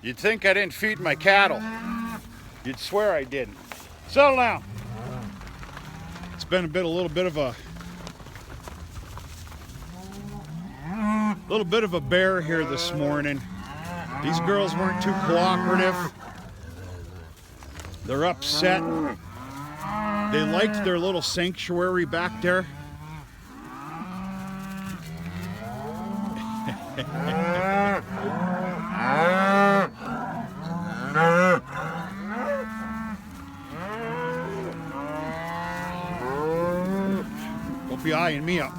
You'd think I didn't feed my cattle. You'd swear I didn't. Settle down. It's been a little bit of a bear here this morning. These girls weren't too cooperative. They're upset. They liked their little sanctuary back there. Don't be eyeing me up.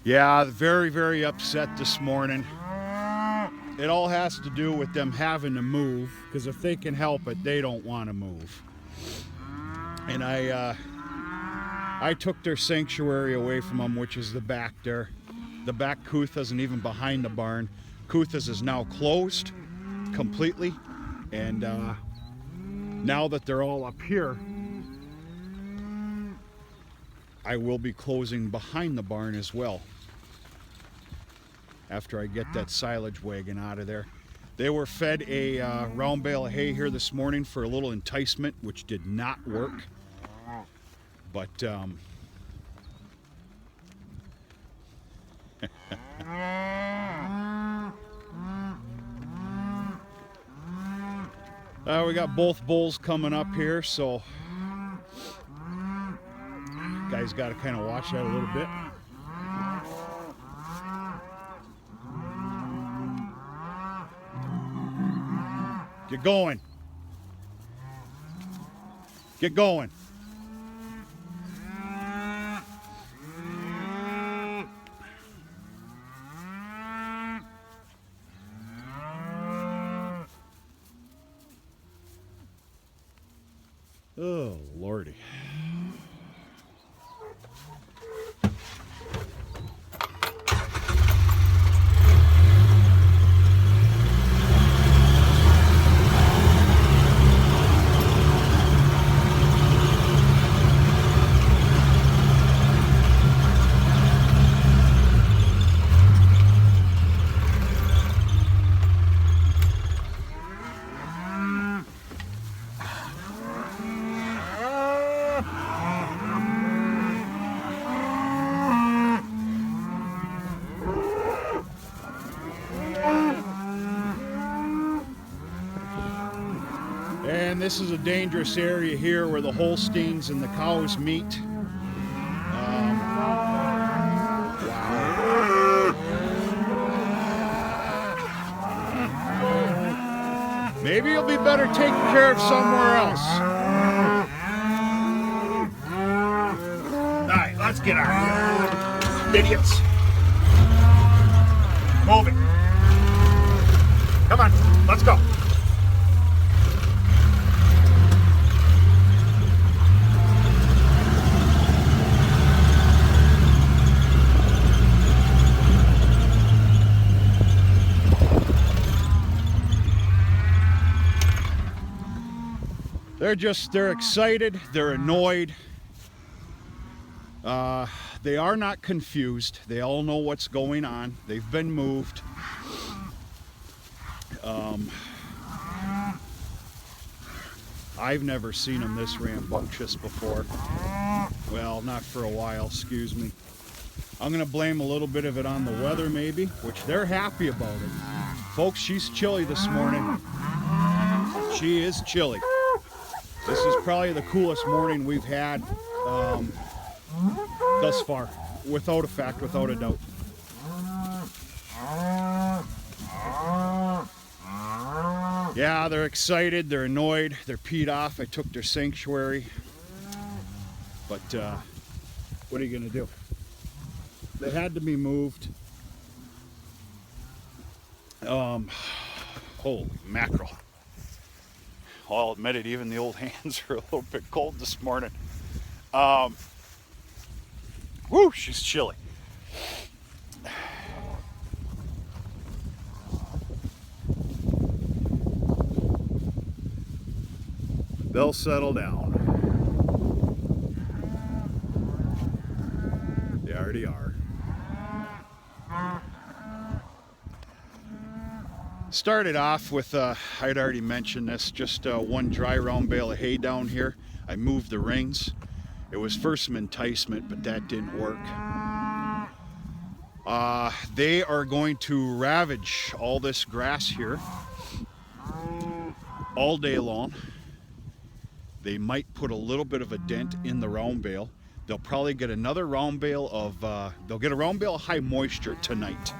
Yeah, very, very upset this morning. It all has to do with them having to move, because if they can help it, they don't want to move. And I took their sanctuary away from them, which is the back there. The back Kuthas isn't even behind the barn. Kuthas is now closed completely, and now that they're all up here, I will be closing behind the barn as well after I get that silage wagon out of there. They were fed a round bale of hay here this morning for a little enticement, which did not work. But we got both bulls coming up here, so guys got to kind of watch that a little bit. Get going. Get going. Oh, Lordy. And this is a dangerous area here where the Holsteins and the cows meet. Wow. Maybe you'll be better taken care of somewhere else. All right, let's get out of here. Idiots. Move it. Come on, let's go. They're excited, they're annoyed. They are not confused. They all know what's going on. They've been moved. I've never seen them this rambunctious before. Well, not for a while, excuse me. I'm gonna blame a little bit of it on the weather maybe, which they're happy about it. Folks, she's chilly this morning. She is chilly. This is probably the coolest morning we've had thus far, without a doubt. Yeah, they're excited, they're annoyed, they're peed off. I took their sanctuary, but what are you gonna do? They had to be moved. Holy mackerel. I'll admit it, even the old hands are a little bit cold this morning. Whoo, she's chilly. They'll settle down. Started off with, I'd already mentioned this, just one dry round bale of hay down here. I moved the rings. It was first some enticement, but that didn't work. They are going to ravage all this grass here all day long. They might put a little bit of a dent in the round bale. They'll probably get another round bale of, they'll get a round bale of high moisture tonight.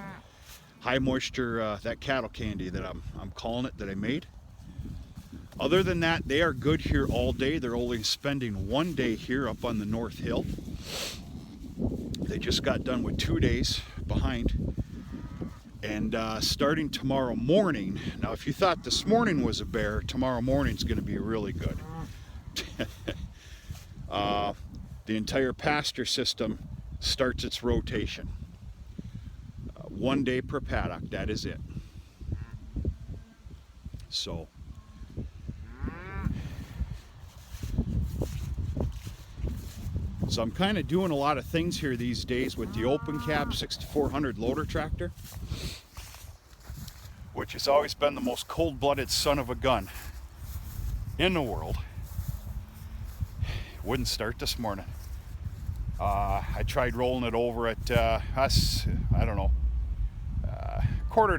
High moisture, that cattle candy that I'm calling it, that I made. Other than that, they are good here all day. They're only spending one day here up on the North Hill. They just got done with 2 days behind. And starting tomorrow morning, now if you thought this morning was a bear, tomorrow morning's going to be really good. The entire pasture system starts its rotation. 1 day per paddock, that is it. So I'm kind of doing a lot of things here these days with the open cab 6400 loader tractor, which has always been the most cold-blooded son of a gun in the world. It wouldn't start this morning. I tried rolling it over at I don't know, quarter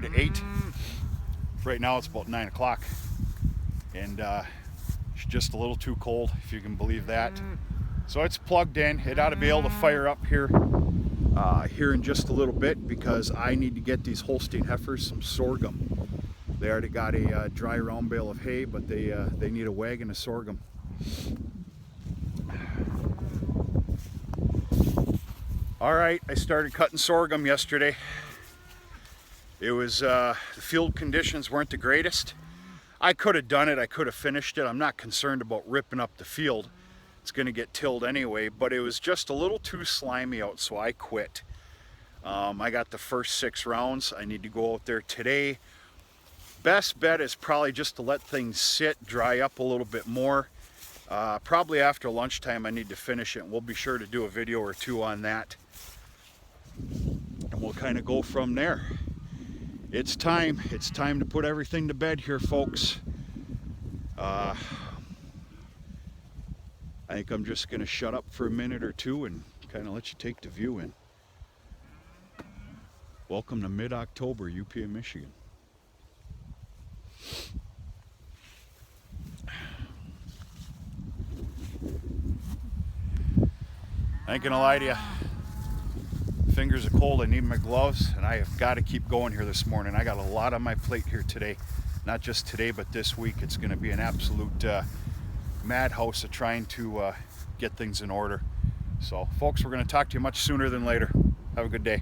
to 8. Right now it's about 9 o'clock, and it's just a little too cold, if you can believe that. So it's plugged in. It ought to be able to fire up here in just a little bit, because I need to get these Holstein heifers some sorghum. They already got a dry round bale of hay, but they need a wagon of sorghum. All right, I started cutting sorghum yesterday. It was, the field conditions weren't the greatest. I could have done it, I could have finished it. I'm not concerned about ripping up the field. It's gonna get tilled anyway, but it was just a little too slimy out, so I quit. I got the first 6 rounds. I need to go out there today. Best bet is probably just to let things sit, dry up a little bit more. Probably after lunchtime I need to finish it, and we'll be sure to do a video or 2 on that. And we'll kind of go from there. It's time to put everything to bed here, folks. I think I'm just going to shut up for a minute or 2 and kind of let you take the view in. Welcome to mid-October, UP of Michigan. I ain't gonna lie to you. Fingers are cold, I need my gloves, and I have got to keep going here this morning. I got a lot on my plate here today. Not just today, but this week. It's going to be an absolute madhouse of trying to get things in order. So, folks, we're going to talk to you much sooner than later. Have a good day.